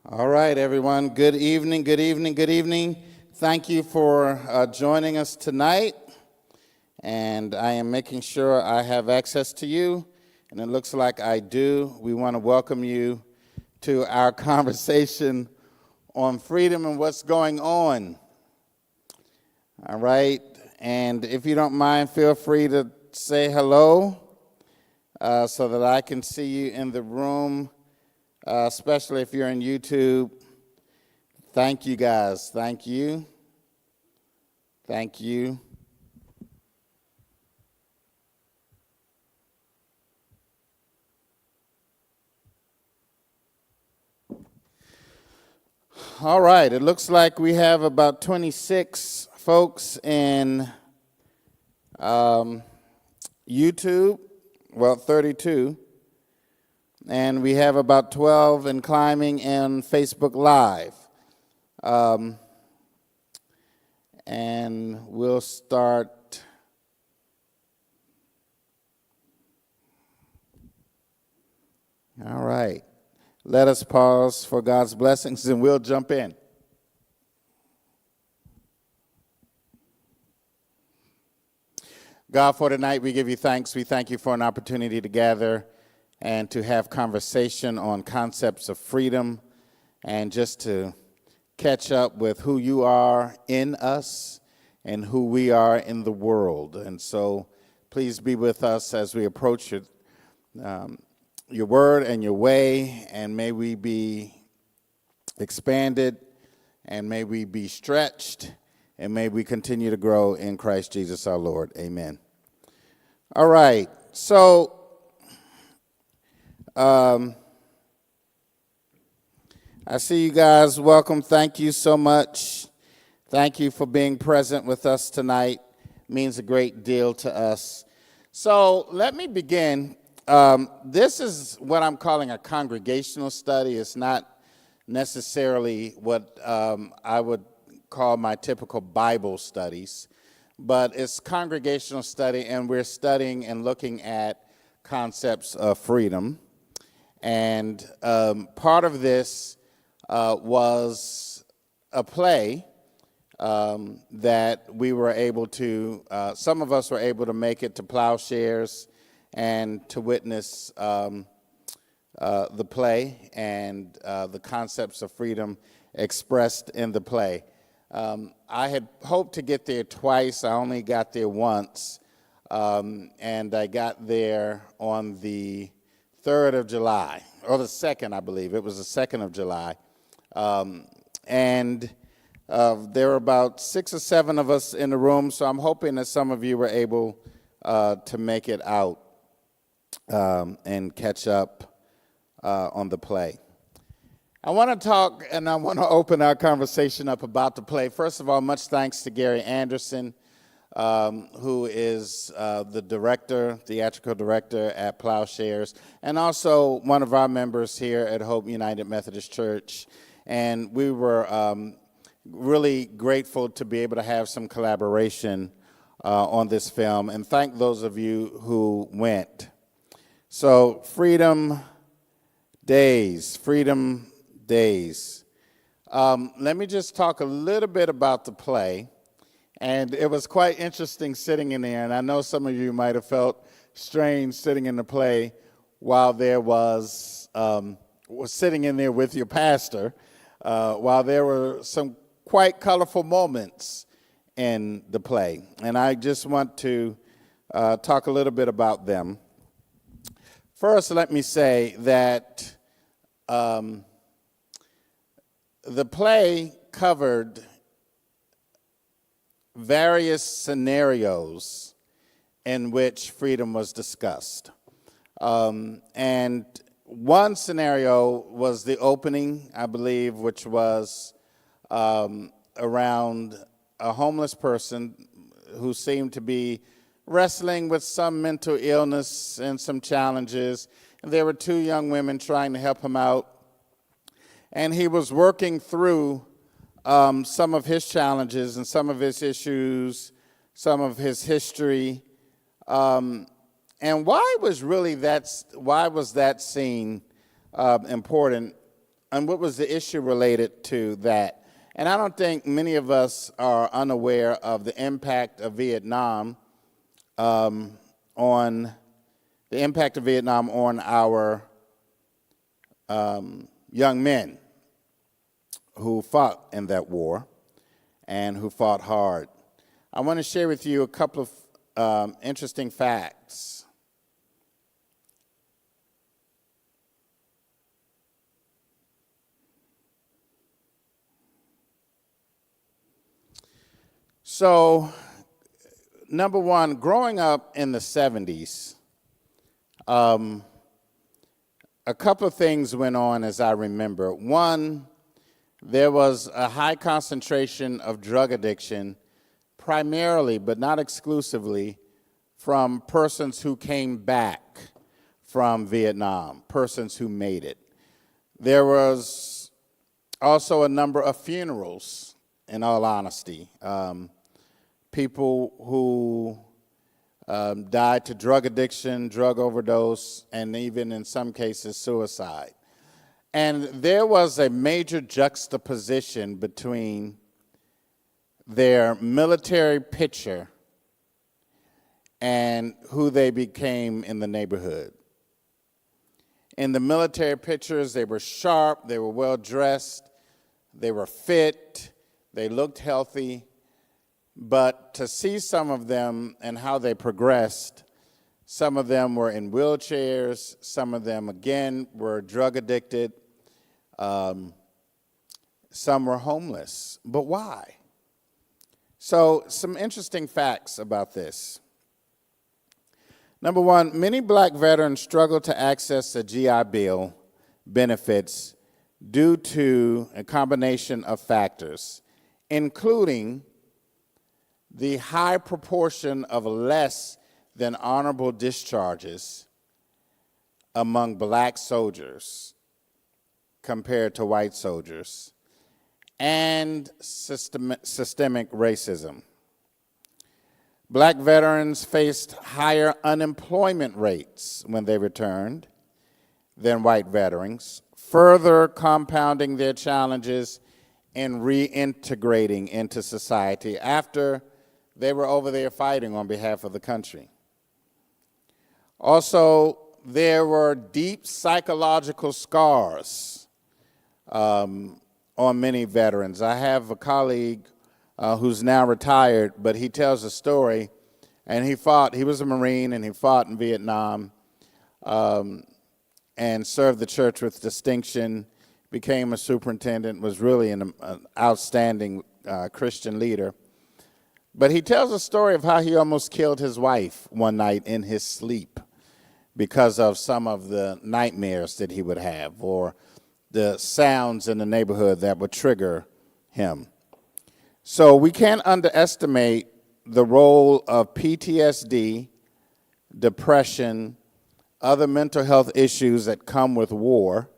All right, everyone. Good evening, good evening, good evening. Thank you for joining us tonight. And I am making sure I have access to you, and it looks like I do. We want to welcome you to our conversation on freedom and what's going on. All right, and if you don't mind, feel free to say hello so that I can see you in the room. Especially if you're on YouTube. Thank you, guys. Thank you. Thank you. All right. It looks like we have about 26 folks in YouTube. Well, 32. And we have about 12 and climbing in Facebook Live. And we'll start. All right. Let us pause for God's blessings and we'll jump in. God, for tonight we give you thanks. We thank you for an opportunity to gather and to have conversation on concepts of freedom and just to catch up with who you are in us and who we are in the world. And so please be with us as we approach your word and your way, and may we be expanded, and may we be stretched, and may we continue to grow in Christ Jesus our Lord. Amen. All right, so I see you guys. Welcome. Thank you so much. Thank you for being present with us tonight. It means a great deal to us. So let me begin. This is what I'm calling a congregational study. It's not necessarily what I would call my typical Bible studies, but it's congregational study, and we're studying and looking at concepts of freedom. And part of this was a play that we were able to, some of us were able to make it to Plowshares and to witness the play and the concepts of freedom expressed in the play. I had hoped to get there twice. I only got there once, and I got there on the 3rd of July, or the 2nd, I believe. It was the 2nd of July. And there were about 6 or 7 of us in the room, so I'm hoping that some of you were able to make it out and catch up on the play. I want to talk, and I want to open our conversation up about the play. First of all, much thanks to Gary Anderson, who is the director, theatrical director at Plowshares, and also one of our members here at Hope United Methodist Church. And we were really grateful to be able to have some collaboration on this film, and thank those of you who went. So, Freedom Days. Let me just talk a little bit about the play. And it was quite interesting sitting in there, and I know some of you might have felt strange sitting in the play while there was sitting in there with your pastor, while there were some quite colorful moments in the play. And I just want to talk a little bit about them. First, let me say that the play covered various scenarios in which freedom was discussed. And one scenario was the opening, I believe, which was around a homeless person who seemed to be wrestling with some mental illness and some challenges. And there were 2 young women trying to help him out. And he was working through some of his challenges and some of his issues, some of his history. And why was that scene important? and what was the issue related to that? And I don't think many of us are unaware of the impact of Vietnam on our young men who fought in that war and who fought hard. I want to share with you a couple of interesting facts. So, number one, growing up in the 70s, a couple of things went on as I remember. One, there was a high concentration of drug addiction, primarily, but not exclusively, from persons who came back from Vietnam, persons who made it. There was also a number of funerals, in all honesty. People who died to drug addiction, drug overdose, and even in some cases suicide. And there was a major juxtaposition between their military picture and who they became in the neighborhood. In the military pictures, they were sharp, they were well dressed, they were fit, they looked healthy. But to see some of them and how they progressed, some of them were in wheelchairs, some of them, again, were drug addicted, some were homeless. But why? So, some interesting facts about this. Number one, many black veterans struggle to access the GI Bill benefits due to a combination of factors, including the high proportion of less than honorable discharges among black soldiers compared to white soldiers, and systemic racism. Black veterans faced higher unemployment rates when they returned than white veterans, further compounding their challenges in reintegrating into society after they were over there fighting on behalf of the country. Also, there were deep psychological scars on many veterans. I have a colleague who's now retired, but he tells a story, and he was a Marine, and he fought in Vietnam and served the church with distinction, became a superintendent, was really an outstanding Christian leader. But he tells a story of how he almost killed his wife one night in his sleep because of some of the nightmares that he would have or the sounds in the neighborhood that would trigger him. So we can't underestimate the role of PTSD, depression, other mental health issues that come with war.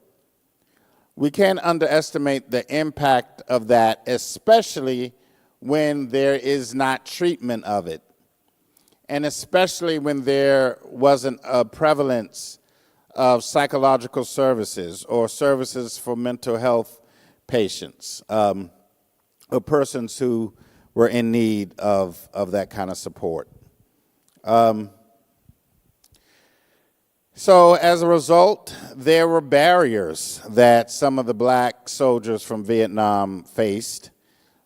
We can't underestimate the impact of that, especially when there is not treatment of it, and especially when there wasn't a prevalence of psychological services or services for mental health patients or persons who were in need of that kind of support. So as a result, there were barriers that some of the black soldiers from Vietnam faced.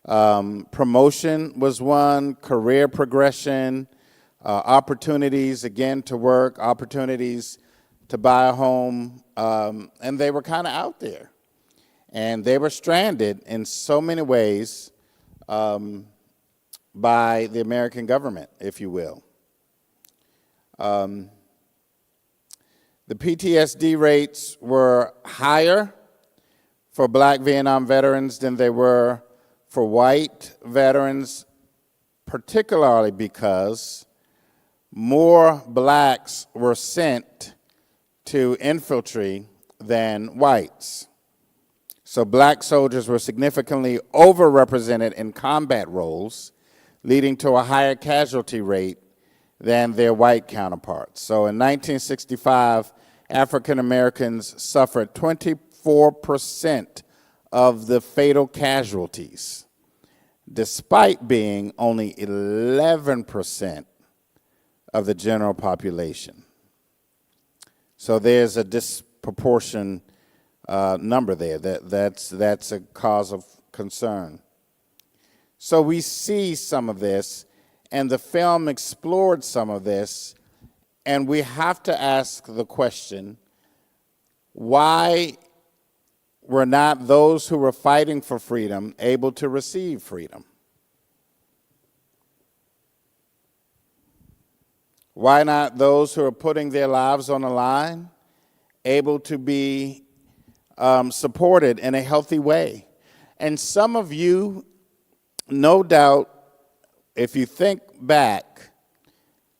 Promotion was one, career progression, opportunities, again, to work, opportunities to buy a home, and they were kind of out there. And they were stranded in so many ways by the American government, if you will. The PTSD rates were higher for black Vietnam veterans than they were for white veterans, particularly because more blacks were sent to infantry than whites. So black soldiers were significantly overrepresented in combat roles, leading to a higher casualty rate than their white counterparts. So in 1965, African Americans suffered 24 24% of the fatal casualties, despite being only 11% of the general population. So there's a disproportionate number there. That's a cause of concern. So we see some of this, and the film explored some of this, and we have to ask the question, why were not those who were fighting for freedom able to receive freedom? Why not those who are putting their lives on the line able to be supported in a healthy way? And some of you, no doubt, if you think back,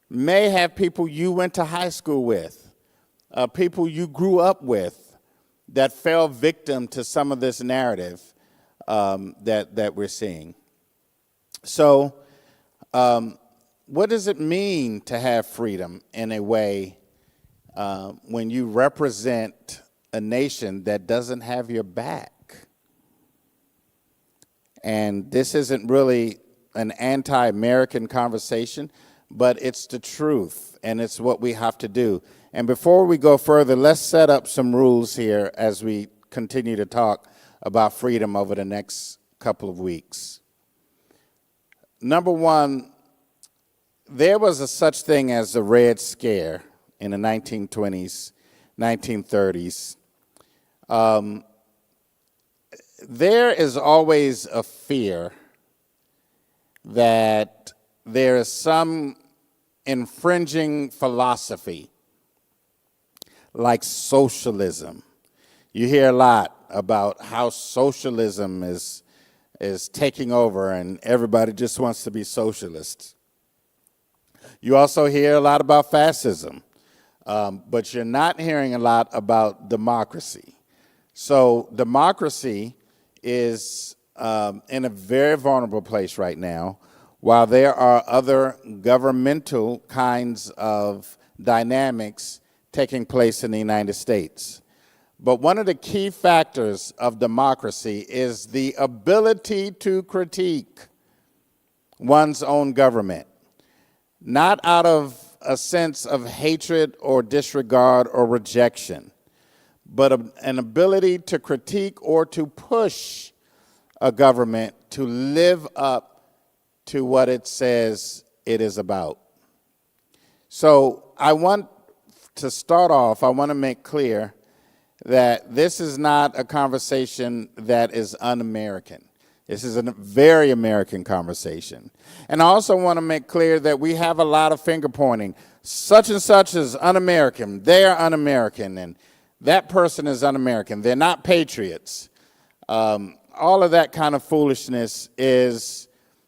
may have people you went to high school with, people you grew up with that fell victim to some of this narrative that we're seeing. So what does it mean to have freedom in a way when you represent a nation that doesn't have your back? And this isn't really an anti-American conversation, but it's the truth, and it's what we have to do. And before we go further, let's set up some rules here as we continue to talk about freedom over the next couple of weeks. Number one, there was a such thing as the Red Scare in the 1920s, 1930s. There is always a fear that there is some infringing philosophy like socialism. You hear a lot about how socialism is taking over and everybody just wants to be socialists. You also hear a lot about fascism, but you're not hearing a lot about democracy. So democracy is in a very vulnerable place right now, while there are other governmental kinds of dynamics taking place in the United States. But one of the key factors of democracy is the ability to critique one's own government, not out of a sense of hatred or disregard or rejection, but an ability to critique or to push a government to live up to what it says it is about. So I want to start off, I want to make clear that this is not a conversation that is un-American. This is a very American conversation. And I also want to make clear that we have a lot of finger pointing. Such and such is un-American. They are un-American, and that person is un-American. They're not patriots. All of that kind of foolishness is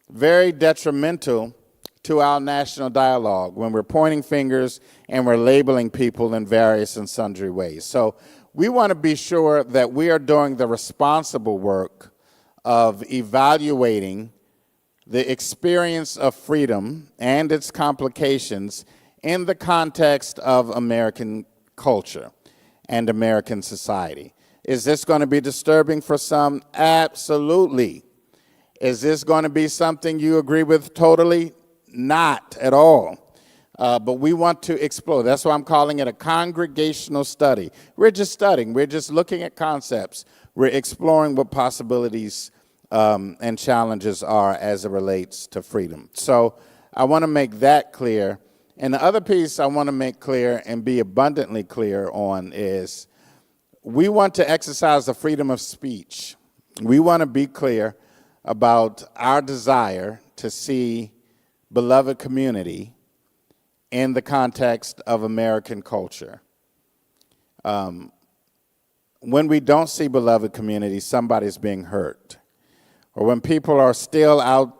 very detrimental to our national dialogue when we're pointing fingers and we're labeling people in various and sundry ways. So we want to be sure that we are doing the responsible work of evaluating the experience of freedom and its complications in the context of American culture and American society. Is this going to be disturbing for some? Absolutely. Is this going to be something you agree with totally? Not at all. But we want to explore. That's why I'm calling it a congregational study. We're just studying. We're just looking at concepts. We're exploring what possibilities and challenges are as it relates to freedom. So I want to make that clear. And the other piece I want to make clear and be abundantly clear on is we want to exercise the freedom of speech. We want to be clear about our desire to see beloved community in the context of American culture. When we don't see beloved community, somebody's being hurt. Or when people are still out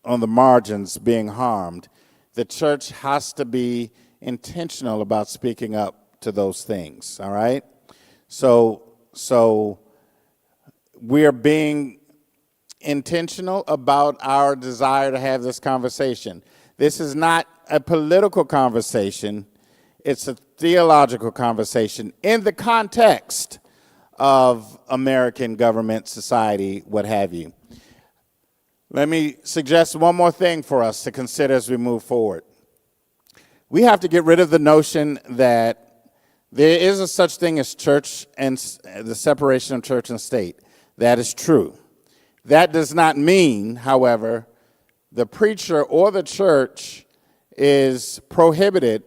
on the margins being harmed, the church has to be intentional about speaking up to those things, all right? So we're being intentional about our desire to have this conversation. This is not a political conversation. It's a theological conversation in the context of American government, society, what have you. Let me suggest one more thing for us to consider as we move forward. We have to get rid of the notion that there is a such thing as church and the separation of church and state. That is true. That does not mean, however, the preacher or the church is prohibited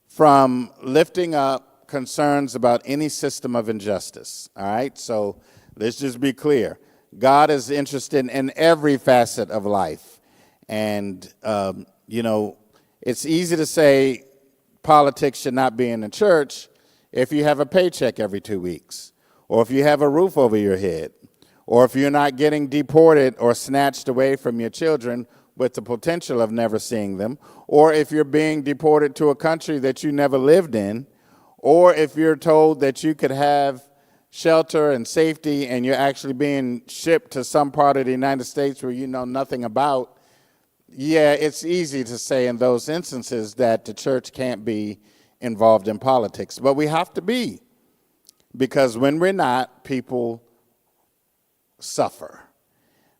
from lifting up concerns about any system of injustice. All right? So let's just be clear. God is interested in every facet of life. And, it's easy to say politics should not be in the church if you have a paycheck every 2 weeks, or if you have a roof over your head, or if you're not getting deported or snatched away from your children with the potential of never seeing them, or if you're being deported to a country that you never lived in, or if you're told that you could have shelter and safety and you're actually being shipped to some part of the United States where you know nothing about. Yeah, it's easy to say in those instances that the church can't be involved in politics, but we have to be, because when we're not, people suffer.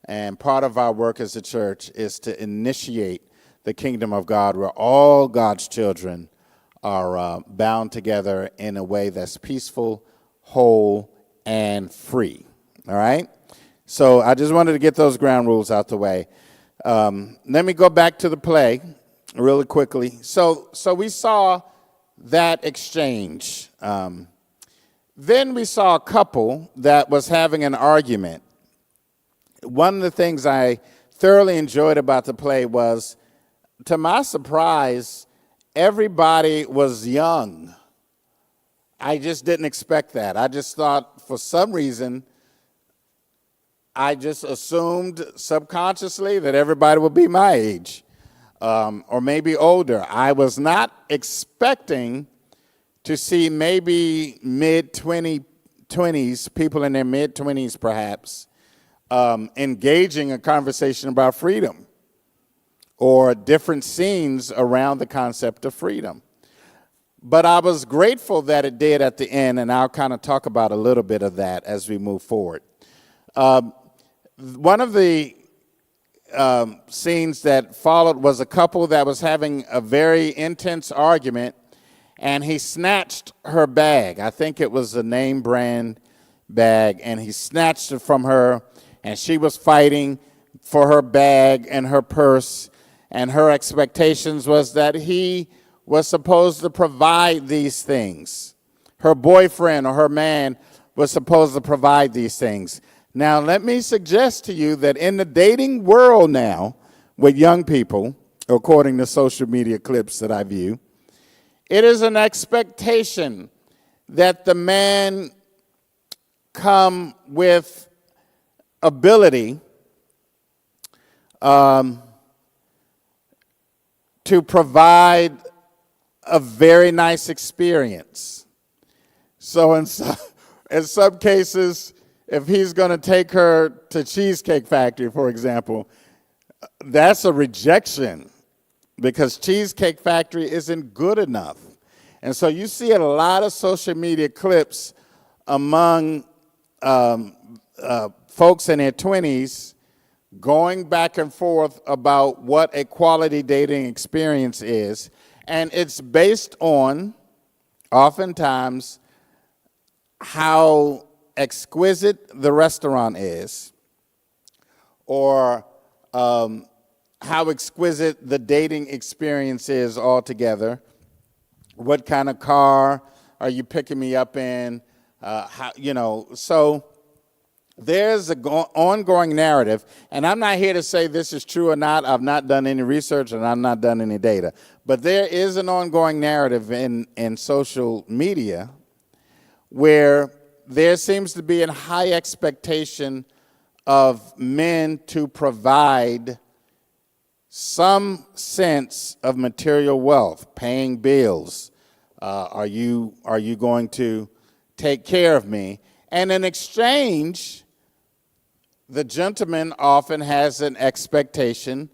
And part of our work as a church is to initiate the kingdom of God where all God's children are bound together in a way that's peaceful, whole, and free. All right? So I just wanted to get those ground rules out the way. Let me go back to the play really quickly. So we saw that exchange. Then we saw a couple that was having an argument. One of the things I thoroughly enjoyed about the play was, to my surprise, everybody was young. I just didn't expect that. I just thought, for some reason, I just assumed subconsciously that everybody would be my age, or maybe older. I was not expecting to see maybe mid-20s, people in their mid-20s perhaps, engaging a conversation about freedom or different scenes around the concept of freedom. But I was grateful that it did at the end, and I'll kind of talk about a little bit of that as we move forward. One of the scenes that followed was a couple that was having a very intense argument, and he snatched her bag. I think it was a name brand bag, and he snatched it from her, and she was fighting for her bag and her purse, and her expectations was that he was supposed to provide these things. Her boyfriend or her man was supposed to provide these things. Now, let me suggest to you that in the dating world now, with young people, according to social media clips that I view, it is an expectation that the man come with ability to provide a very nice experience. So in some cases, if he's going to take her to Cheesecake Factory, for example, that's a rejection because Cheesecake Factory isn't good enough. And so you see a lot of social media clips among folks in their 20s going back and forth about what a quality dating experience is. And it's based on, oftentimes, how exquisite the restaurant is, or how exquisite the dating experience is altogether. What kind of car are you picking me up in? So there's an ongoing narrative, and I'm not here to say this is true or not. I've not done any research and I've not done any data. But there is an ongoing narrative in social media where there seems to be a high expectation of men to provide some sense of material wealth, paying bills. Are you going to take care of me? And in exchange, the gentleman often has an expectation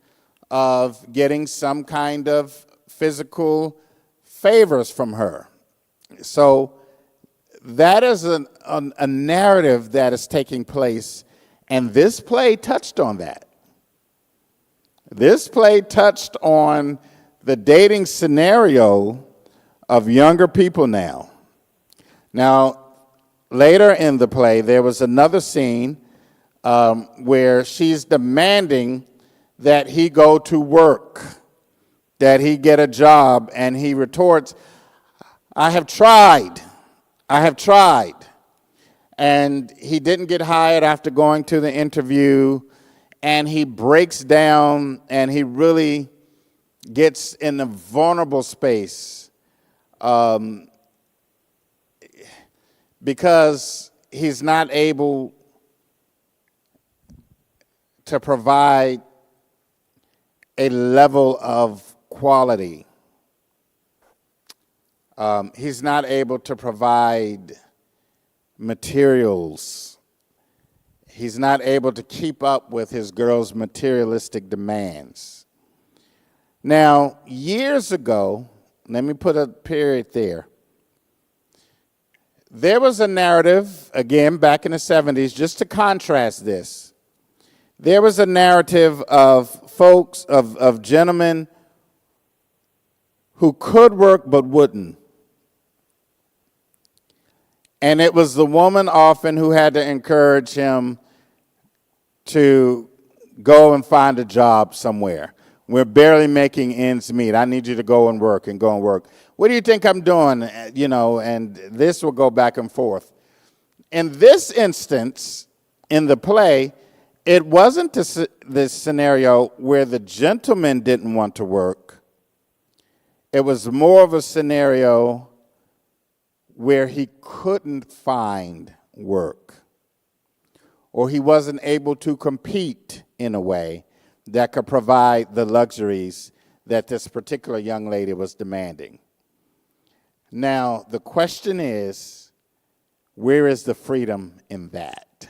of getting some kind of physical favors from her. So that is a narrative that is taking place, and this play touched on that. This play touched on the dating scenario of younger people now. Now, later in the play, there was another scene where she's demanding that he go to work, that he get a job, and he retorts, I have tried. And he didn't get hired after going to the interview, and he breaks down, and he really gets in a vulnerable space because he's not able to provide a level of quality. He's not able to provide materials. He's not able to keep up with his girl's materialistic demands. Now, years ago, let me put a period there. There was a narrative, again, back in the 70s, just to contrast this. There was a narrative of folks, of gentlemen who could work but wouldn't. And it was the woman often who had to encourage him to go and find a job somewhere. We're barely making ends meet. I need you to go and work. What do you think I'm doing? You know, and this will go back and forth. In this instance, in the play, it wasn't this scenario where the gentleman didn't want to work. It was more of a scenario where he couldn't find work, or he wasn't able to compete in a way that could provide the luxuries that this particular young lady was demanding. Now, the question is, where is the freedom in that?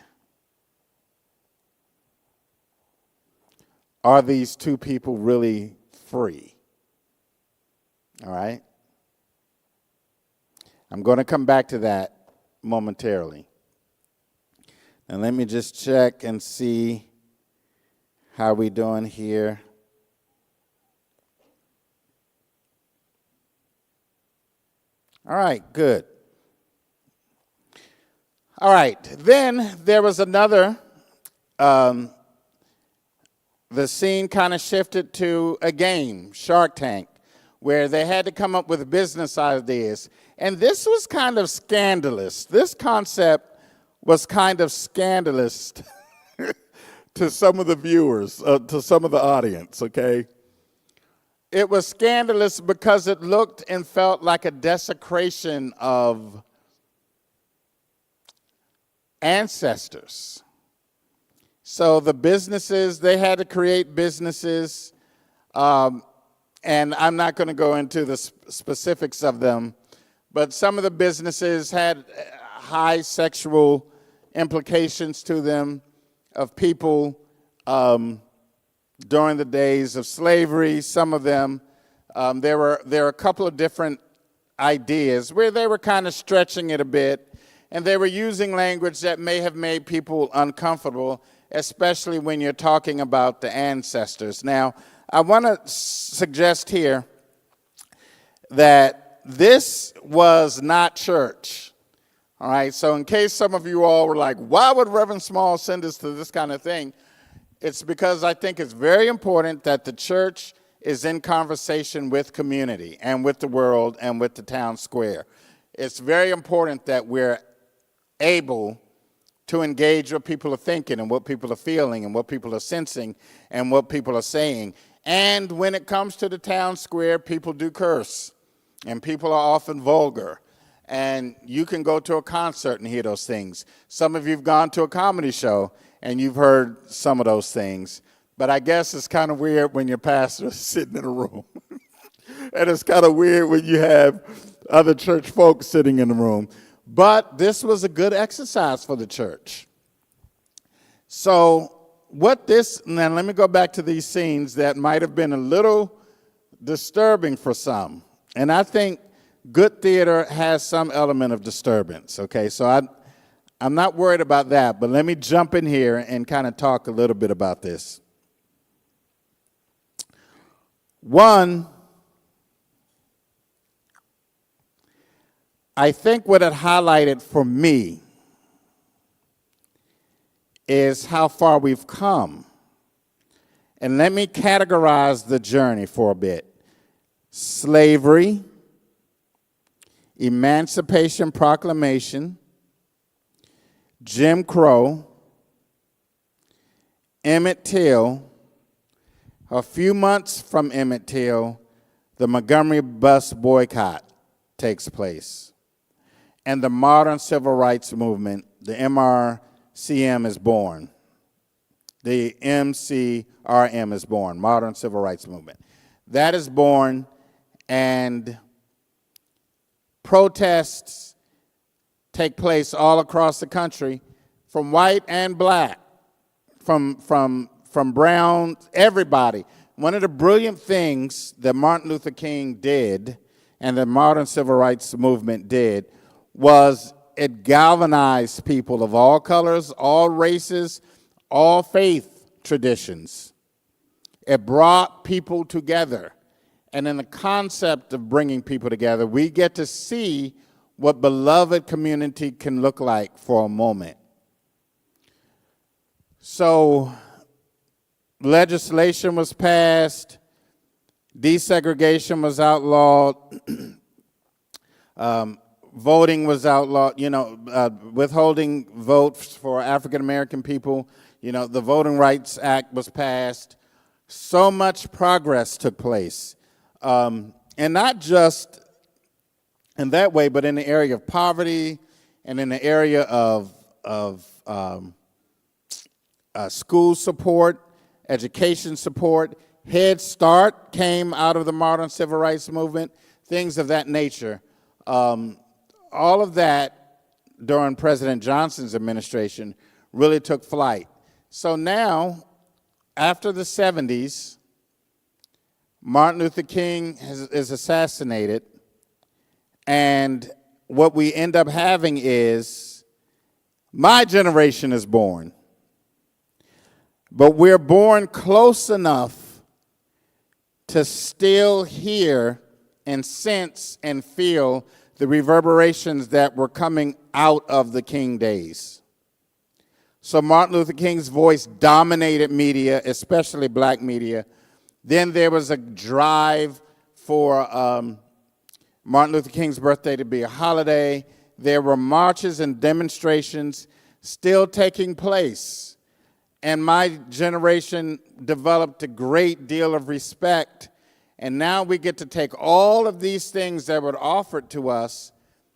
Are these two people really free? All right? I'm going to come back to that momentarily. And let me just check and see how we doing here. All right, good. All right, then there was another, the scene kind of shifted to a game, Shark Tank, where they had to come up with business ideas. And this was kind of scandalous. This concept was kind of scandalous to some of the viewers, to some of the audience, okay? It was scandalous because it looked and felt like a desecration of ancestors. So the businesses, they had to create businesses, and I'm not going to go into the specifics of them, but some of the businesses had high sexual implications to them of people during the days of slavery. Some of them, there were a couple of different ideas where they were kind of stretching it a bit, and they were using language that may have made people uncomfortable, especially when you're talking about the ancestors. Now, I want to suggest here that this was not church. All right, so in case some of you all were like, why would Reverend Small send us to this kind of thing? It's because I think it's very important that the church is in conversation with community and with the world and with the town square. It's very important that we're able to engage what people are thinking and what people are feeling and what people are sensing and what people are saying. And when it comes to the town square, people do curse, and people are often vulgar. And you can go to a concert and hear those things. Some of you have gone to a comedy show and you've heard some of those things. But I guess it's kind of weird when your pastor is sitting in a room. And it's kind of weird when you have other church folks sitting in the room. But this was a good exercise for the church. So now let me go back to these scenes that might have been a little disturbing for some. And I think good theater has some element of disturbance, okay? So I'm not worried about that, but let me jump in here and kind of talk a little bit about this. One, I think what it highlighted for me is how far we've come. And let me categorize the journey for a bit. Slavery, Emancipation Proclamation, Jim Crow, Emmett Till. A few months from Emmett Till, the Montgomery bus boycott takes place. And the modern civil rights movement, the MRCM, is born. The MCRM is born, modern civil rights movement. That is born, and protests take place all across the country, from white and black, from brown, everybody. One of the brilliant things that Martin Luther King did and the modern civil rights movement did was it galvanized people of all colors, all races, all faith traditions. It brought people together. And in the concept of bringing people together, we get to see what beloved community can look like for a moment. So legislation was passed, desegregation was outlawed, voting was outlawed, withholding votes for African American people, the Voting Rights Act was passed. So much progress took place. And not just in that way, but in the area of poverty and in the area of school support, education support. Head Start came out of the modern civil rights movement, things of that nature. All of that during President Johnson's administration really took flight. So now, after the 70s, Martin Luther King is assassinated, and what we end up having is my generation is born. But we're born close enough to still hear and sense and feel the reverberations that were coming out of the King days. So Martin Luther King's voice dominated media, especially black media. Then there was a drive for Martin Luther King's birthday to be a holiday. There were marches and demonstrations still taking place. And my generation developed a great deal of respect. And now we get to take all of these things that were offered to us,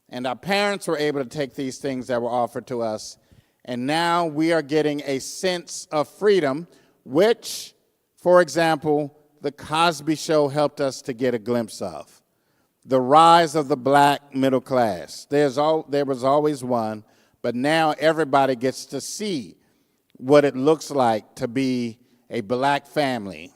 and our parents were able to take these things that were offered to us, and now we are getting a sense of freedom, which, for example, the Cosby Show helped us to get a glimpse of. The rise of the black middle class. There was always one, but now everybody gets to see what it looks like to be a black family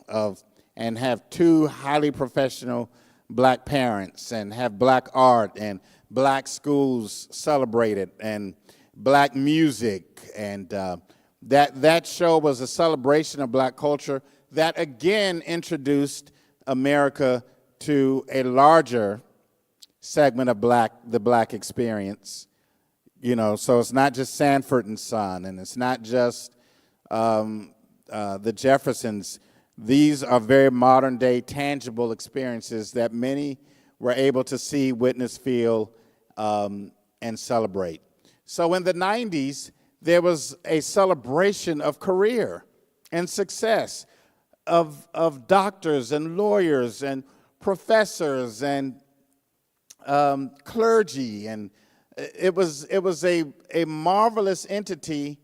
and have two highly professional black parents and have black art and black schools celebrated and black music. And that show was a celebration of black culture that again introduced America to a larger segment of the black experience. So it's not just Sanford and Son, and it's not just the Jeffersons. These are very modern day tangible experiences that many were able to see, witness, feel, and celebrate. So in the 90s, there was a celebration of career and success of doctors and lawyers and professors and clergy, and it was a marvelous entity,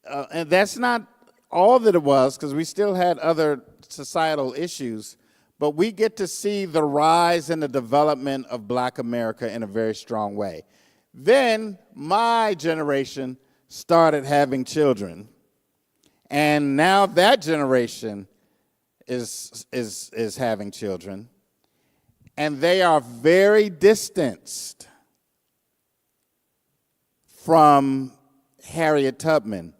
and that's not all that it was, because we still had other societal issues, but we get to see the rise and the development of black America in a very strong way. Then my generation started having children, and now that generation is having children. And they are very distanced from Harriet Tubman,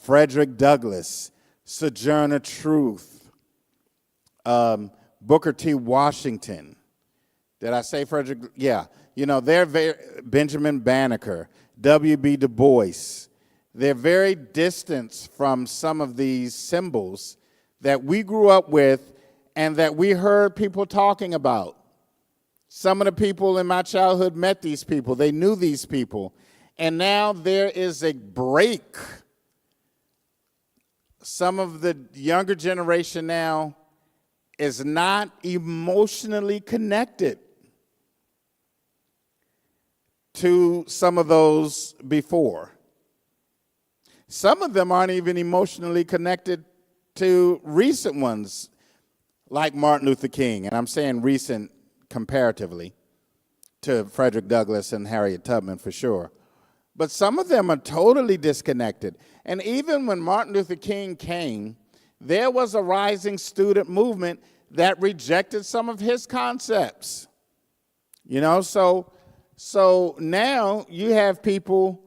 Frederick Douglass, Sojourner Truth, Booker T. Washington. Did I say Frederick? Yeah. You know, they're Benjamin Banneker, W.B. Du Bois. They're very distant from some of these symbols that we grew up with and that we heard people talking about. Some of the people in my childhood met these people. They knew these people. And now there is a break. Some of the younger generation now is not emotionally connected to some of those before. Some of them aren't even emotionally connected to recent ones, like Martin Luther King, and I'm saying recent comparatively to Frederick Douglass and Harriet Tubman for sure. But some of them are totally disconnected. And even when Martin Luther King came, there was a rising student movement that rejected some of his concepts. You know, so now you have people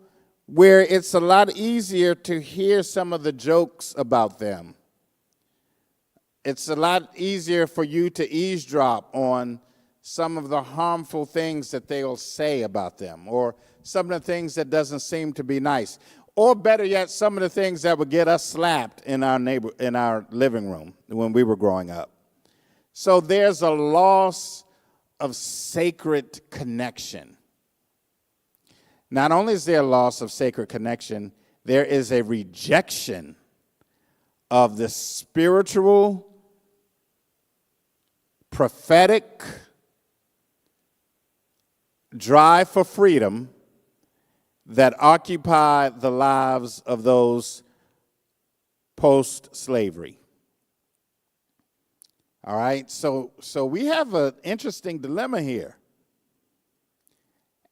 where it's a lot easier to hear some of the jokes about them. It's a lot easier for you to eavesdrop on some of the harmful things that they'll say about them, or some of the things that doesn't seem to be nice, or better yet, some of the things that would get us slapped in our living room when we were growing up. So there's a loss of sacred connection. Not only is there a loss of sacred connection, there is a rejection of the spiritual, prophetic drive for freedom that occupy the lives of those post-slavery. All right, so we have an interesting dilemma here.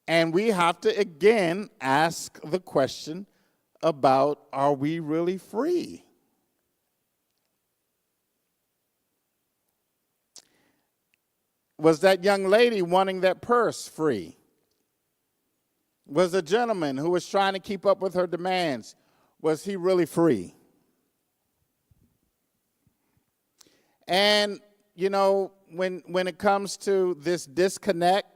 And we have to, again, ask the question about, are we really free? Was that young lady wanting that purse free? Was the gentleman who was trying to keep up with her demands, was he really free? And, you know, when it comes to this disconnect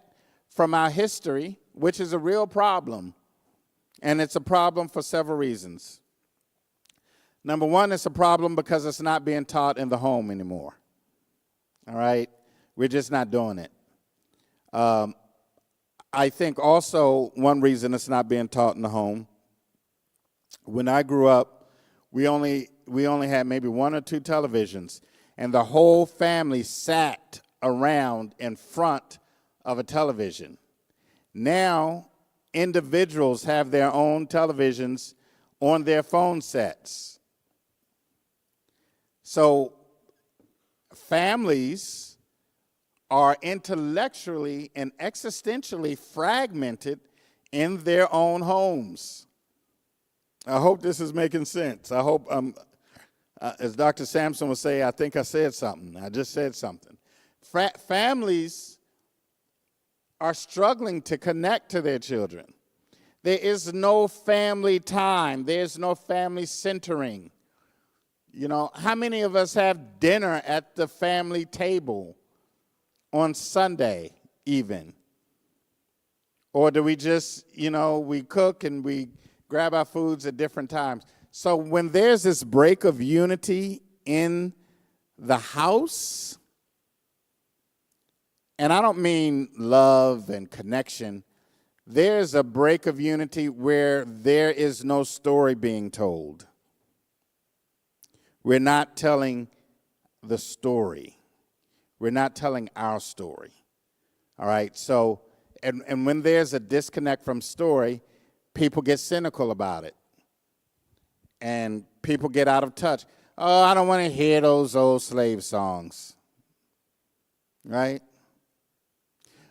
from our history, which is a real problem, and it's a problem for several reasons. Number one, it's a problem because it's not being taught in the home anymore. All right? We're just not doing it. I think also one reason it's not being taught in the home, when I grew up, we only had maybe one or two televisions, and the whole family sat around in front of a television. Now, individuals have their own televisions on their phone sets. So families are intellectually and existentially fragmented in their own homes. I hope this is making sense. I hope, as Dr. Sampson would say, I think I said something. I just said something. Families are struggling to connect to their children. There is no family time. There's no family centering. You know, how many of us have dinner at the family table on Sunday even? Or do we just, you know, we cook and we grab our foods at different times? So when there's this break of unity in the house, and I don't mean love and connection, there's a break of unity where there is no story being told. We're not telling the story. We're not telling our story. All right, so, and when there's a disconnect from story, people get cynical about it. And people get out of touch. Oh, I don't want to hear those old slave songs. Right?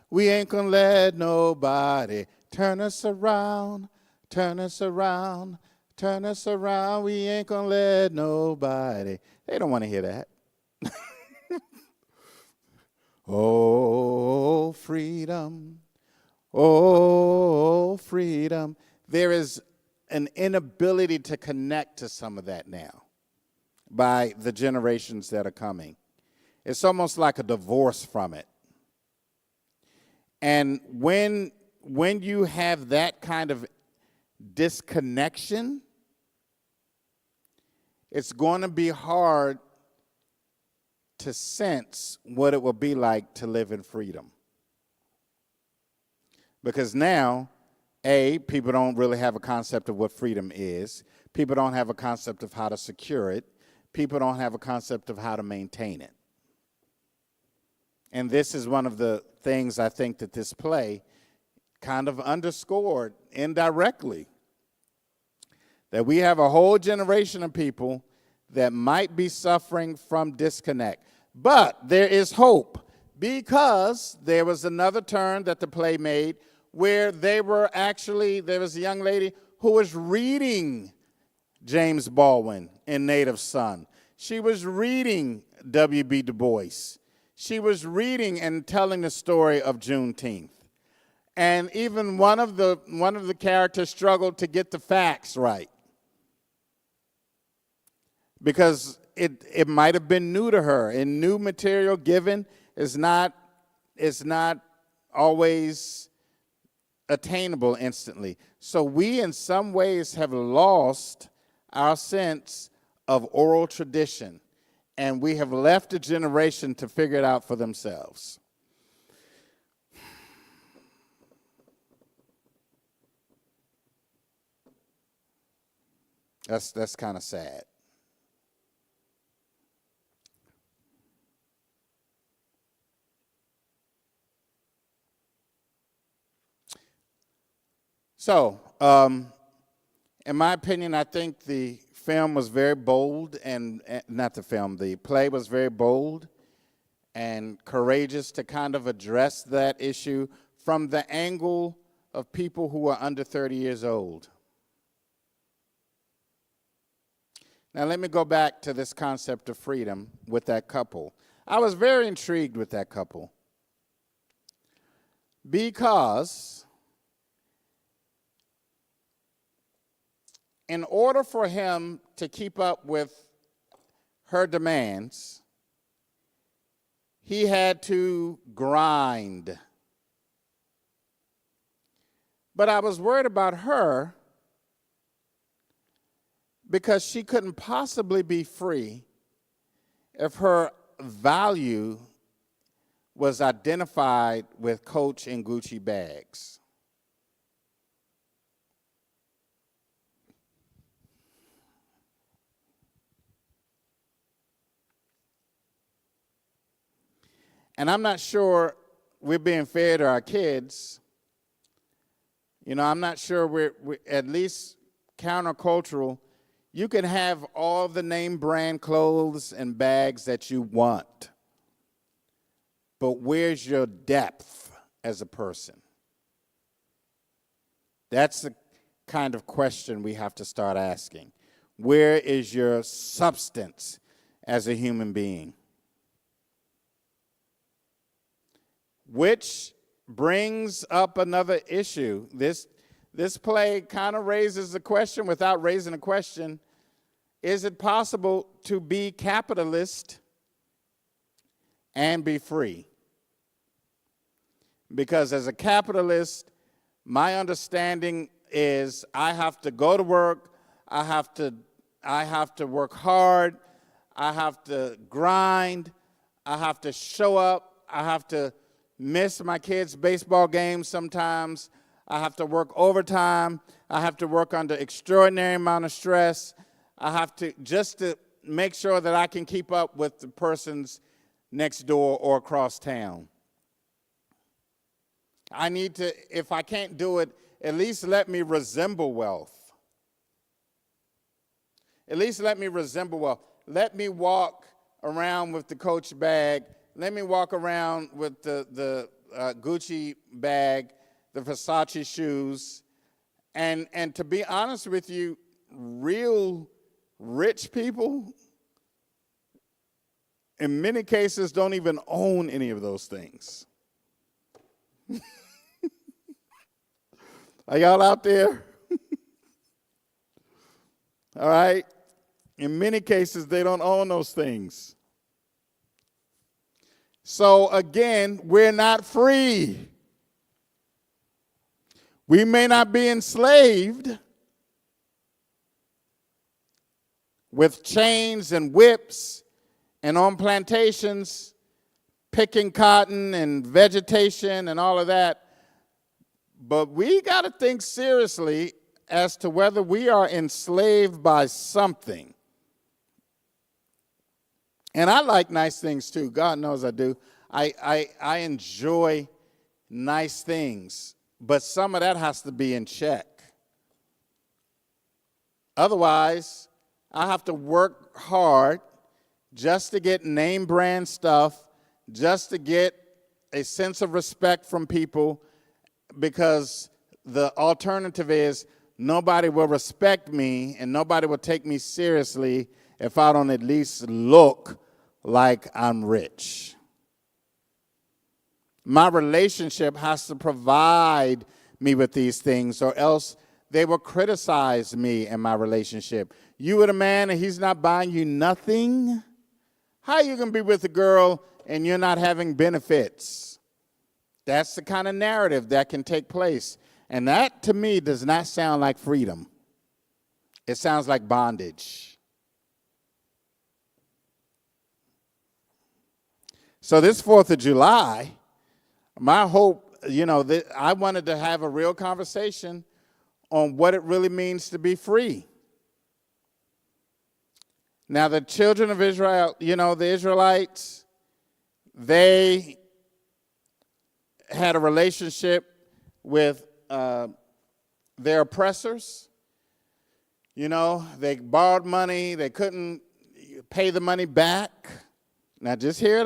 We ain't gonna let nobody turn us around, turn us around, turn us around. We ain't gonna let nobody. They don't want to hear that. Oh, freedom. Oh, freedom. There is an inability to connect to some of that now by the generations that are coming. It's almost like a divorce from it. And when you have that kind of disconnection, it's going to be hard to sense what it will be like to live in freedom. Because now, people don't really have a concept of what freedom is. People don't have a concept of how to secure it. People don't have a concept of how to maintain it. And this is one of the things I think that this play kind of underscored indirectly. That we have a whole generation of people that might be suffering from disconnect. But there is hope, because there was another turn that the play made where there was a young lady who was reading James Baldwin in Native Son. She was reading W.B. Du Bois. She was reading and telling the story of Juneteenth. And even one of the characters struggled to get the facts right, because it might have been new to her, and new material given is not always attainable instantly. So we in some ways have lost our sense of oral tradition, and we have left a generation to figure it out for themselves. That's kind of sad. So, in my opinion, I think the film was very bold, and the play was very bold and courageous to kind of address that issue from the angle of people who are under 30 years old. Now, let me go back to this concept of freedom with that couple. I was very intrigued with that couple because in order for him to keep up with her demands, he had to grind. But I was worried about her because she couldn't possibly be free if her value was identified with Coach and Gucci bags. And I'm not sure we're being fair to our kids. I'm not sure we're at least countercultural. You can have all the name brand clothes and bags that you want, but where's your depth as a person? That's the kind of question we have to start asking. Where is your substance as a human being? Which brings up another issue. This play kind of raises the question without raising a question. Is it possible to be capitalist and be free? Because as a capitalist, my understanding is I have to go to work, I have to work hard, I have to grind, I have to show up, I have to miss my kids' baseball games sometimes. I have to work overtime. I have to work under extraordinary amount of stress. I have to, just to make sure that I can keep up with the persons next door or across town. I need to, if I can't do it, at least let me resemble wealth. At least let me resemble wealth. Let me walk around with the Coach bag. Let me walk around with the Gucci bag, the Versace shoes. And to be honest with you, real rich people in many cases, don't even own any of those things. Are y'all out there? All right? In many cases, they don't own those things. So again, we're not free. We may not be enslaved with chains and whips and on plantations picking cotton and vegetation and all of that. But we got to think seriously as to whether we are enslaved by something. And I like nice things too. God knows I do. I enjoy nice things, but some of that has to be in check. Otherwise, I have to work hard just to get name brand stuff, just to get a sense of respect from people, because the alternative is nobody will respect me and nobody will take me seriously if I don't at least look like I'm rich. My relationship has to provide me with these things, or else they will criticize me in my relationship. You with a man and he's not buying you nothing? How are you going to be with a girl and you're not having benefits? That's the kind of narrative that can take place. And that, to me, does not sound like freedom. It sounds like bondage. So this 4th of July, my hope, I wanted to have a real conversation on what it really means to be free. Now, the children of Israel, the Israelites, they had a relationship with their oppressors. They borrowed money. They couldn't pay the money back. Now, just hear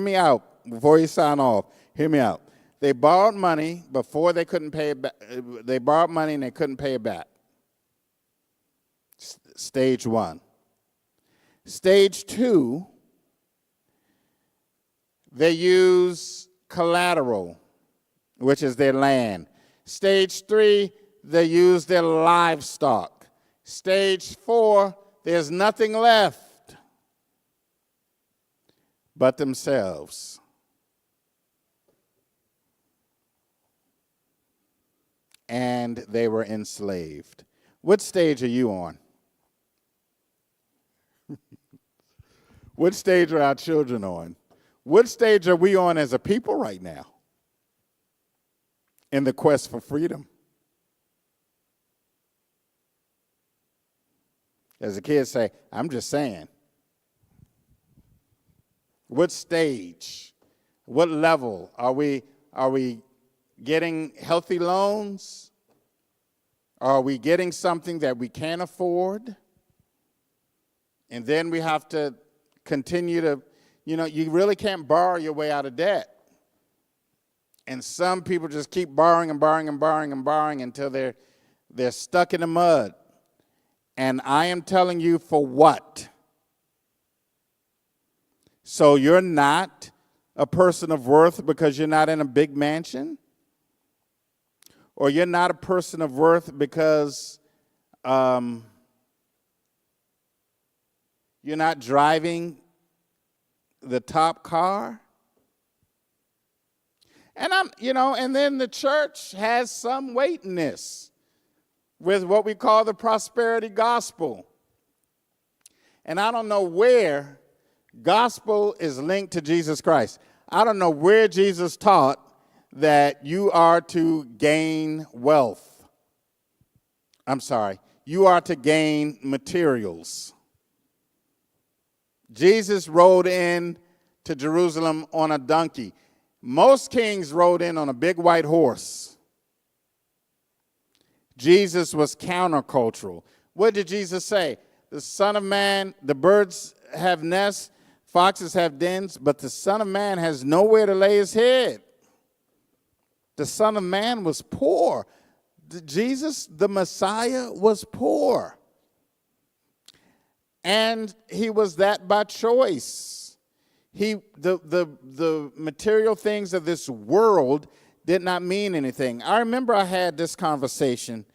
me out before you sign off. Hear me out. They borrowed money before they couldn't pay it back. They borrowed money and they couldn't pay it back. Stage 1. Stage 2, they use collateral, which is their land. Stage 3, they use their livestock. Stage 4, there's nothing left but themselves. And they were enslaved. What stage are you on? What stage are our children on? What stage are we on as a people right now in the quest for freedom? As the kids say, I'm just saying. What stage? What level? Are we getting healthy loans? Are we getting something that we can't afford? And then we have to continue to, you really can't borrow your way out of debt. And some people just keep borrowing and borrowing and borrowing and borrowing until they're stuck in the mud. And I am telling you, for what? So you're not a person of worth because you're not in a big mansion? Or you're not a person of worth because you're not driving the top car? And and then the church has some weight in this with what we call the prosperity gospel. And I don't know where gospel is linked to Jesus Christ. I don't know where Jesus taught that you are to gain wealth. You are to gain materials. Jesus rode in to Jerusalem on a donkey. Most kings rode in on a big white horse. Jesus was countercultural. What did Jesus say? The Son of Man, the birds have nests, foxes have dens, but the Son of Man has nowhere to lay his head. The Son of Man was poor. Jesus, the Messiah, was poor. And he was that by choice. The material things of this world did not mean anything. I remember I had this conversation,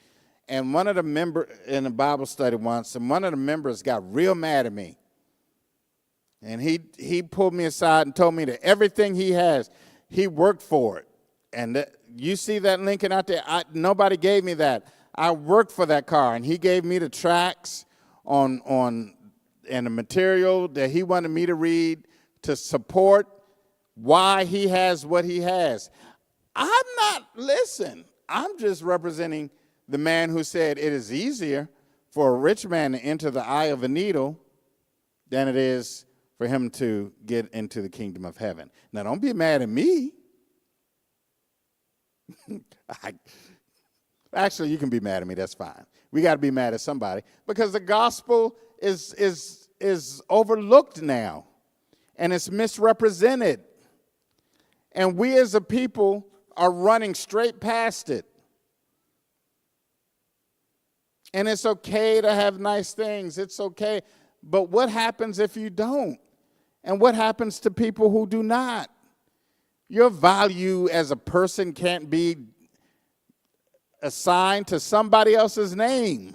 and one of the members in a Bible study once, and one of the members got real mad at me. And he pulled me aside and told me that everything he has, he worked for it. And you see that Lincoln out there? Nobody gave me that. I worked for that car, and he gave me the tracts and the material that he wanted me to read to support why he has what he has. I'm just representing the man who said it is easier for a rich man to enter the eye of a needle than it is for him to get into the kingdom of heaven. Now, don't be mad at me. Actually, you can be mad at me. That's fine. We got to be mad at somebody because the gospel is overlooked now, and it's misrepresented. And we as a people are running straight past it. And it's okay to have nice things. It's okay. But what happens if you don't? And what happens to people who do not? Your value as a person can't be assigned to somebody else's name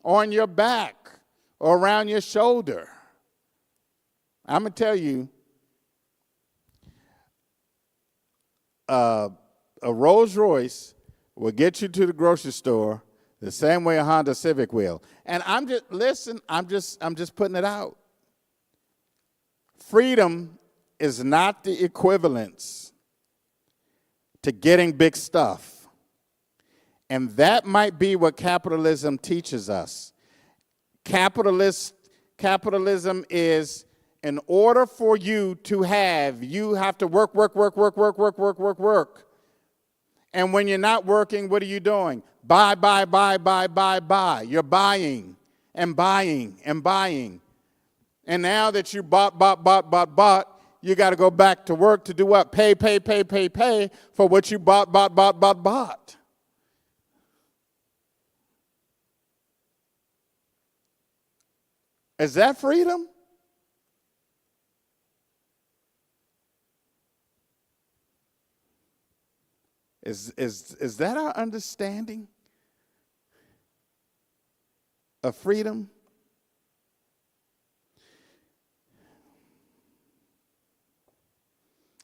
on your back or around your shoulder. I'm going to tell you, a Rolls Royce will get you to the grocery store the same way a Honda Civic will. And I'm just putting it out. Freedom is not the equivalence to getting big stuff. And that might be what capitalism teaches us. Capitalism is, in order for you to have, you have to work. And when you're not working, what are you doing? Buy. You're buying and buying and buying. And now that you bought, you got to go back to work to do what? Pay for what you bought. Is that freedom? Is that our understanding of freedom?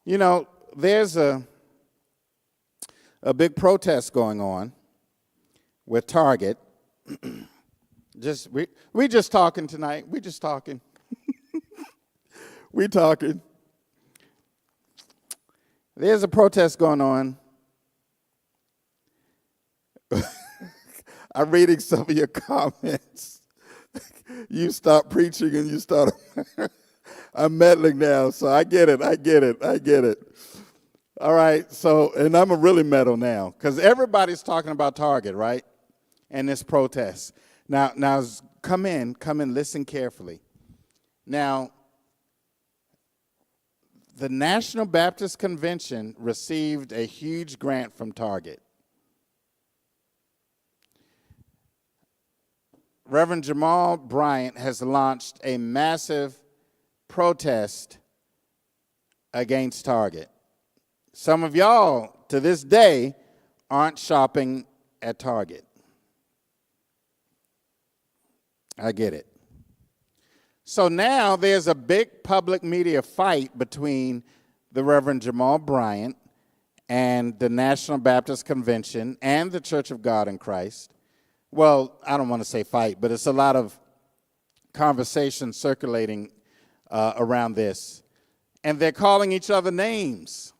You know, there's a big protest going on with Target. We just talking tonight. We just talking. We talking. There's a protest going on. I'm reading some of your comments. You stop preaching and you start. I'm meddling now, so I get it. All right, so, and I'm a really meddle now, because everybody's talking about Target, right? And this protest. Now, come in, listen carefully. Now, the National Baptist Convention received a huge grant from Target. Reverend Jamal Bryant has launched a massive protest against Target. Some of y'all, to this day, aren't shopping at Target. I get it. So now there's a big public media fight between the Reverend Jamal Bryant and the National Baptist Convention and the Church of God in Christ. Well, I don't want to say fight, but it's a lot of conversation circulating around this. And they're calling each other names.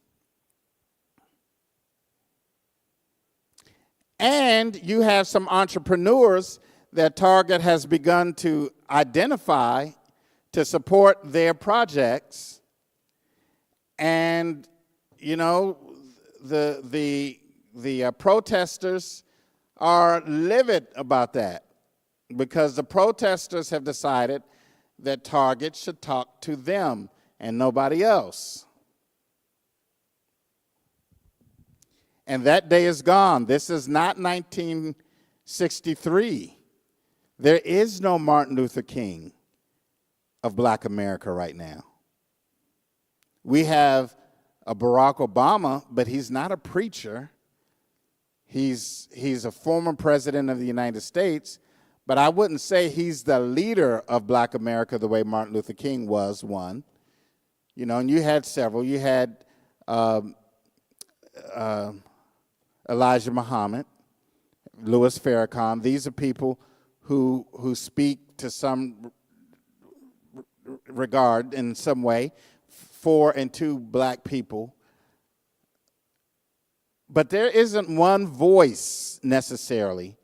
And you have some entrepreneurs that Target has begun to identify to support their projects. And, you know, the protesters are livid about that because the protesters have decided that Target should talk to them and nobody else. And that day is gone. This is not 1963. There is no Martin Luther King. of Black America right now. We have a Barack Obama, but he's not a preacher. He's a former president of the United States, but I wouldn't say he's the leader of Black America the way Martin Luther King was one. You know, and you had several. You had Elijah Muhammad, Louis Farrakhan. These are people who speak to some regard in some way for and to Black people. But there isn't one voice necessarily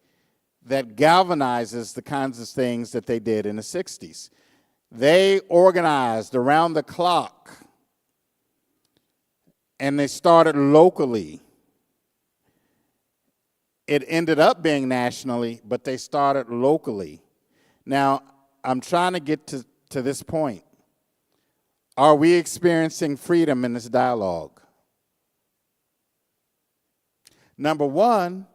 that galvanizes the kinds of things that they did in the 60s. They organized around the clock, and they started locally. It ended up being nationally, but they started locally. Now, I'm trying to get to this point. Are we experiencing freedom in this dialogue? Number one,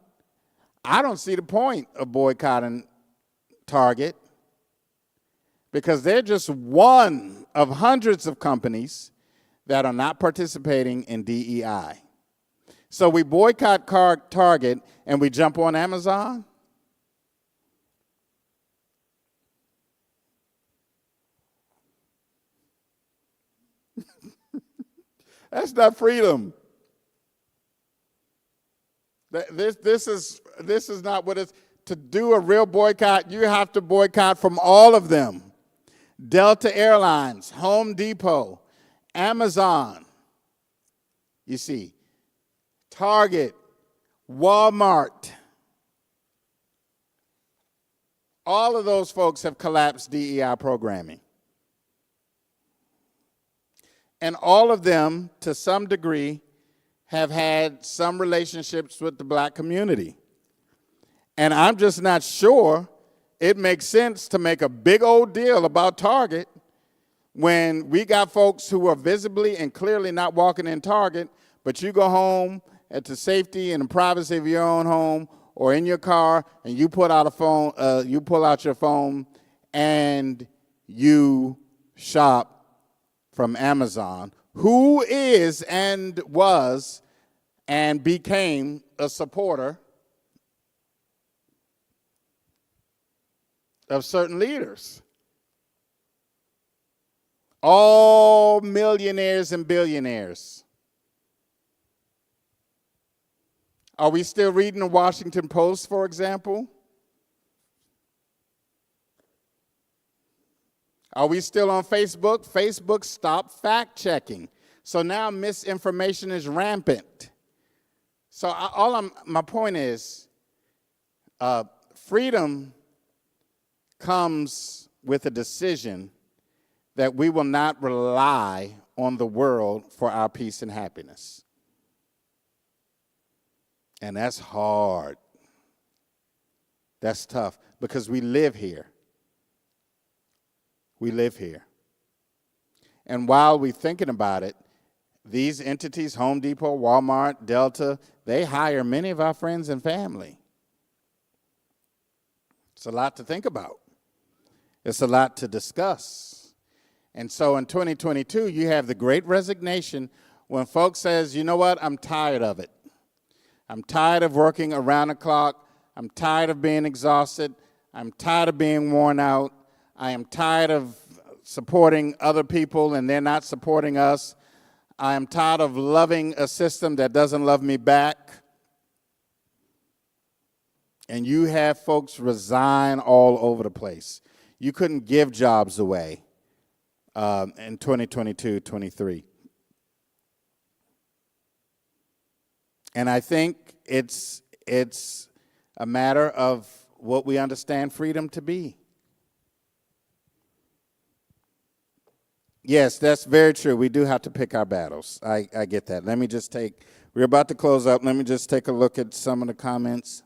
I don't see the point of boycotting Target because they're just one of hundreds of companies that are not participating in DEI. So we boycott Target and we jump on Amazon? That's not freedom. This is not what it's. To do a real boycott, you have to boycott from all of them. Delta Airlines, Home Depot, Amazon, you see, Target, Walmart. All of those folks have collapsed DEI programming. And all of them, to some degree, have had some relationships with the Black community. And I'm just not sure it makes sense to make a big old deal about Target when we got folks who are visibly and clearly not walking in Target, but you go home at the safety and the privacy of your own home or in your car and you pull out your phone and you shop from Amazon, who is and was and became a supporter of certain leaders. All millionaires and billionaires. Are we still reading the Washington Post, for example? Are we still on Facebook? Facebook stopped fact-checking. So now misinformation is rampant. So my point is, freedom comes with a decision that we will not rely on the world for our peace and happiness. And that's hard. That's tough because we live here. We live here. And while we're thinking about it, these entities, Home Depot, Walmart, Delta, they hire many of our friends and family. It's a lot to think about. It's a lot to discuss. And so in 2022, you have the great resignation when folks says, you know what, I'm tired of it. I'm tired of working around the clock. I'm tired of being exhausted. I'm tired of being worn out. I am tired of supporting other people and they're not supporting us. I am tired of loving a system that doesn't love me back. And you have folks resign all over the place. You couldn't give jobs away in 2022, 23. And I think it's a matter of what we understand freedom to be. Yes, that's very true. We do have to pick our battles. I get that. Let me just we're about to close up. Let me just take a look at some of the comments.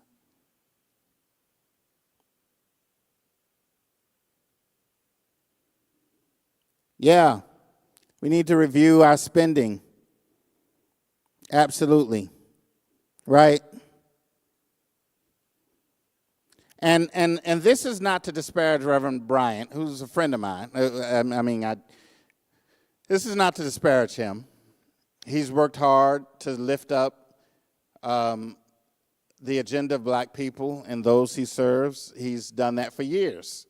Yeah, we need to review our spending. Absolutely. Right? And this is not to disparage Reverend Bryant, who's a friend of mine. This is not to disparage him. He's worked hard to lift up the agenda of black people and those he serves. He's done that for years.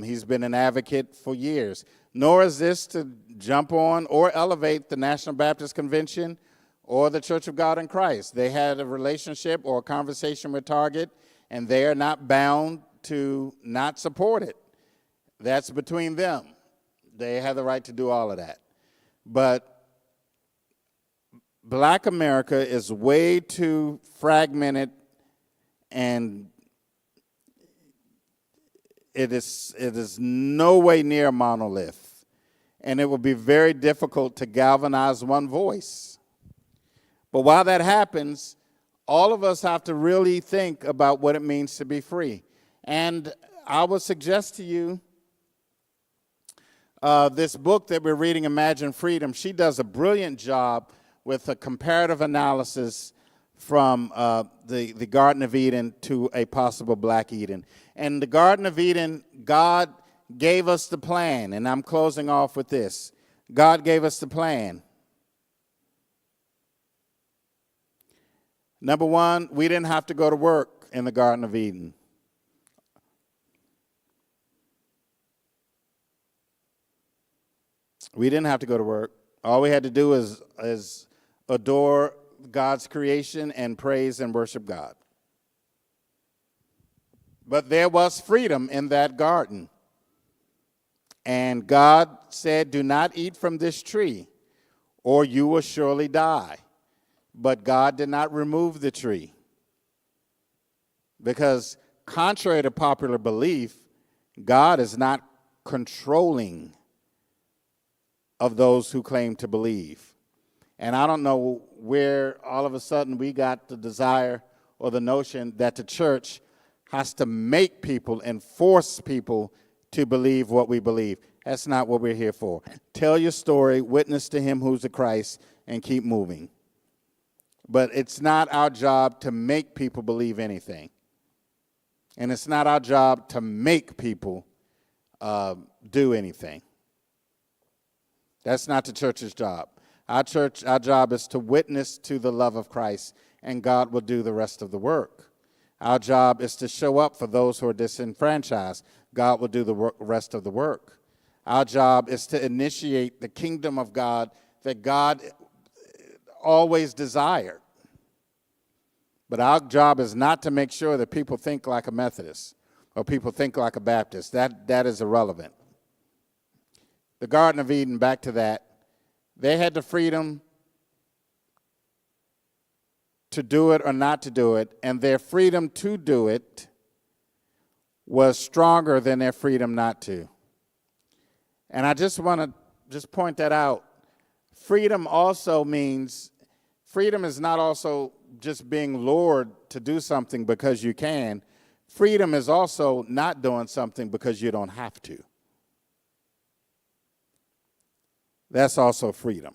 He's been an advocate for years. Nor is this to jump on or elevate the National Baptist Convention or the Church of God in Christ. They had a relationship or a conversation with Target, and they are not bound to not support it. That's between them. They have the right to do all of that. But Black America is way too fragmented, and it is no way near a monolith. And it will be very difficult to galvanize one voice. But while that happens, all of us have to really think about what it means to be free. And I would suggest to you this book that we're reading, Imagine Freedom. She does a brilliant job with a comparative analysis from the Garden of Eden to a possible Black Eden. And the Garden of Eden, God gave us the plan, and I'm closing off with this. God gave us the plan. Number one, we didn't have to go to work in the Garden of Eden. We didn't have to go to work. All we had to do is adore God's creation and praise and worship God. But there was freedom in that garden. And God said, do not eat from this tree, or you will surely die. But God did not remove the tree. Because contrary to popular belief, God is not controlling of those who claim to believe. And I don't know where all of a sudden we got the desire or the notion that the church has to make people and force people to believe what we believe. That's not what we're here for. Tell your story, witness to him who's the Christ, and keep moving. But it's not our job to make people believe anything. And it's not our job to make people do anything. That's not the church's job. Our job is to witness to the love of Christ, and God will do the rest of the work. Our job is to show up for those who are disenfranchised. God will do the rest of the work. Our job is to initiate the kingdom of God that God always desired. But our job is not to make sure that people think like a Methodist or people think like a Baptist. That is irrelevant. The Garden of Eden, back to that, they had the freedom to do it or not to do it, and their freedom to do it was stronger than their freedom not to. And I just want to point that out. Freedom also means, freedom is not also just being lured to do something because you can. Freedom is also not doing something because you don't have to. That's also freedom.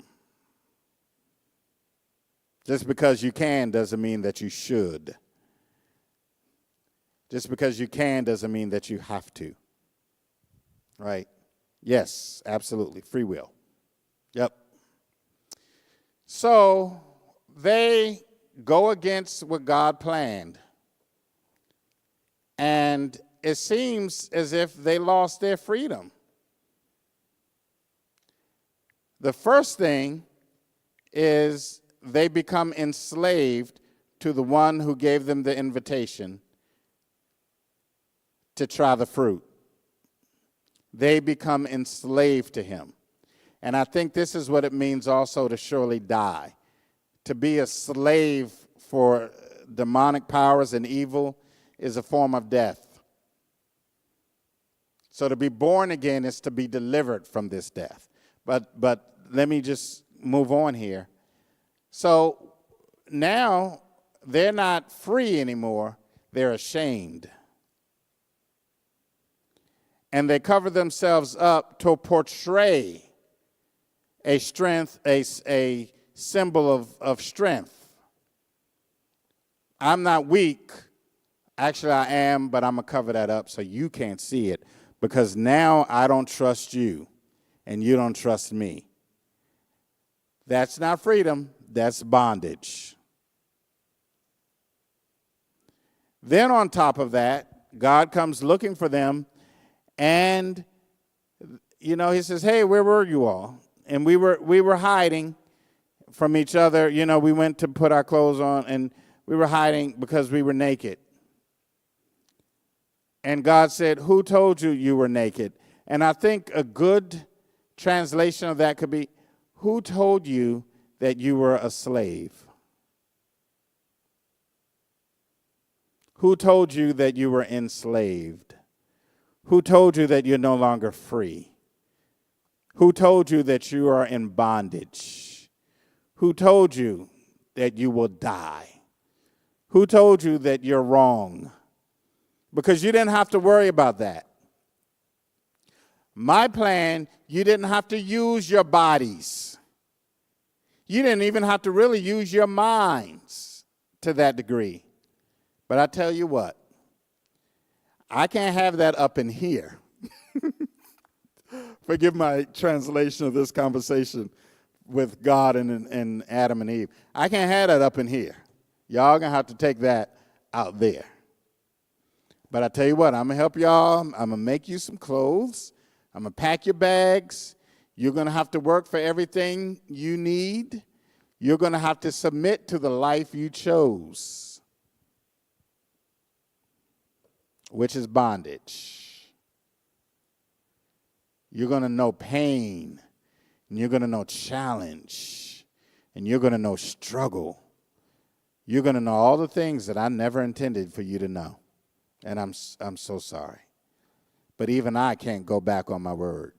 Just because you can doesn't mean that you should. Just because you can doesn't mean that you have to. Right? Yes, absolutely. Free will. Yep. So they go against what God planned. And it seems as if they lost their freedom. The first thing is they become enslaved to the one who gave them the invitation to try the fruit. They become enslaved to him. And I think this is what it means also to surely die. To be a slave for demonic powers and evil is a form of death. So to be born again is to be delivered from this death. But let me just move on here. So now they're not free anymore. They're ashamed. And they cover themselves up to portray a strength, a symbol of strength. I'm not weak. Actually, I am, but I'm going to cover that up so you can't see it, because now I don't trust you and you don't trust me. That's not freedom, that's bondage. Then on top of that, God comes looking for them, and he says, hey, where were you all? And we were hiding from each other. We went to put our clothes on, and we were hiding because we were naked. And God said, who told you you were naked? And I think a good translation of that could be, who told you that you were a slave? Who told you that you were enslaved? Who told you that you're no longer free? Who told you that you are in bondage? Who told you that you will die? Who told you that you're wrong? Because you didn't have to worry about that. My plan, you didn't have to use your bodies. You didn't even have to really use your minds to that degree. But I tell you what, I can't have that up in here. Forgive my translation of this conversation with God and Adam and Eve. I can't have that up in here. Y'all going to have to take that out there. But I tell you what, I'm going to help y'all. I'm going to make you some clothes. I'm going to pack your bags. You're going to have to work for everything you need. You're going to have to submit to the life you chose, which is bondage. You're going to know pain, and you're going to know challenge, and you're going to know struggle. You're going to know all the things that I never intended for you to know. And I'm so sorry. But even I can't go back on my word.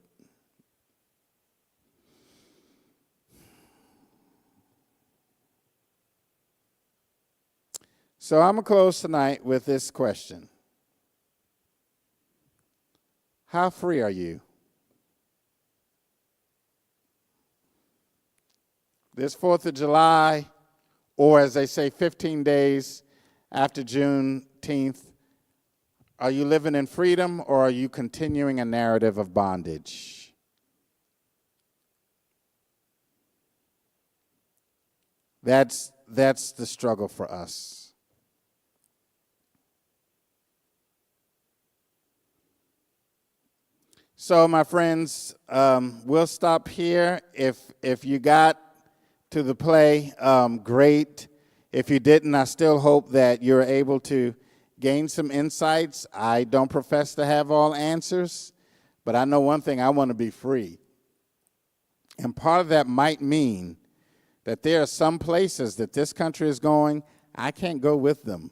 So I'm going to close tonight with this question. How free are you? This 4th of July, or as they say, 15 days after Juneteenth, are you living in freedom, or are you continuing a narrative of bondage? That's the struggle for us. So, my friends, we'll stop here. If you got to the play, great. If you didn't, I still hope that you're able to gain some insights. I don't profess to have all answers, but I know one thing: I want to be free. And part of that might mean that there are some places that this country is going, I can't go with them.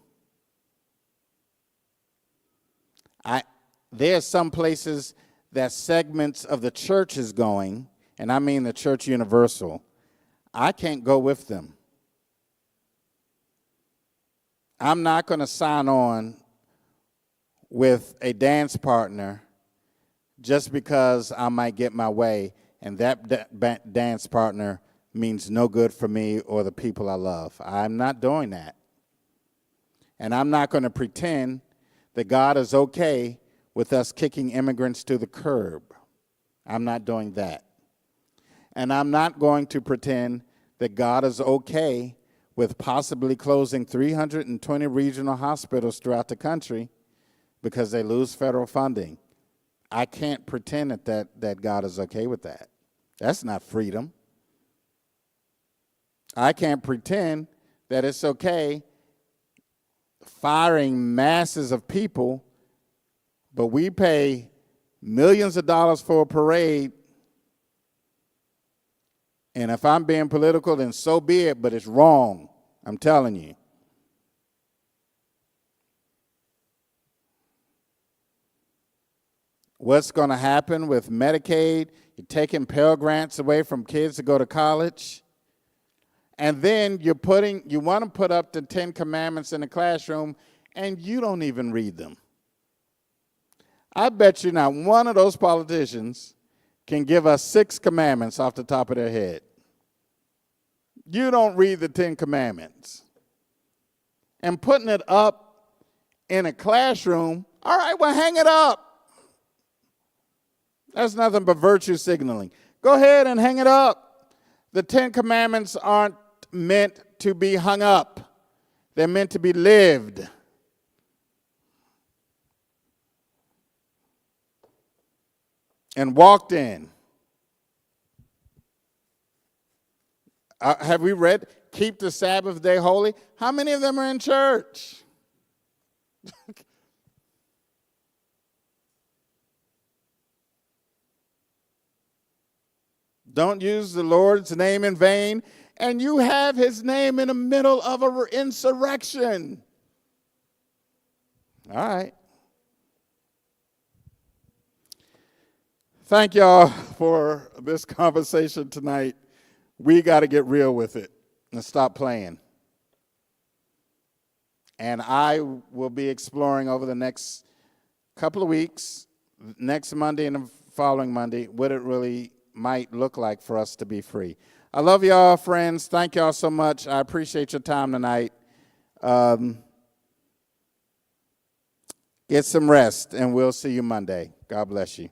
There are some places that segments of the church is going, and I mean the church universal, I can't go with them. I'm not going to sign on with a dance partner just because I might get my way, and that dance partner means no good for me or the people I love. I'm not doing that. And I'm not going to pretend that God is okay with us kicking immigrants to the curb. I'm not doing that. And I'm not going to pretend that God is okay with possibly closing 320 regional hospitals throughout the country because they lose federal funding. I can't pretend that God is okay with that. That's not freedom. I can't pretend that it's okay firing masses of people, but we pay millions of dollars for a parade, and if I'm being political, then so be it, but it's wrong. I'm telling you. What's going to happen with Medicaid? You're taking Pell Grants away from kids to go to college. And then you want to put up the 10 Commandments in the classroom, and you don't even read them. I bet you not one of those politicians can give us 6 commandments off the top of their head. You don't read the 10 Commandments. And putting it up in a classroom, all right, well, hang it up. That's nothing but virtue signaling. Go ahead and hang it up. The 10 Commandments aren't meant to be hung up. They're meant to be lived. And walked in. Have we read, keep the Sabbath day holy? How many of them are in church? Don't use the Lord's name in vain. And you have his name in the middle of an insurrection. All right. Thank y'all for this conversation tonight. We got to get real with it and stop playing. And I will be exploring over the next couple of weeks, next Monday and the following Monday, what it really might look like for us to be free. I love y'all, friends. Thank y'all so much. I appreciate your time tonight. Get some rest, and we'll see you Monday. God bless you.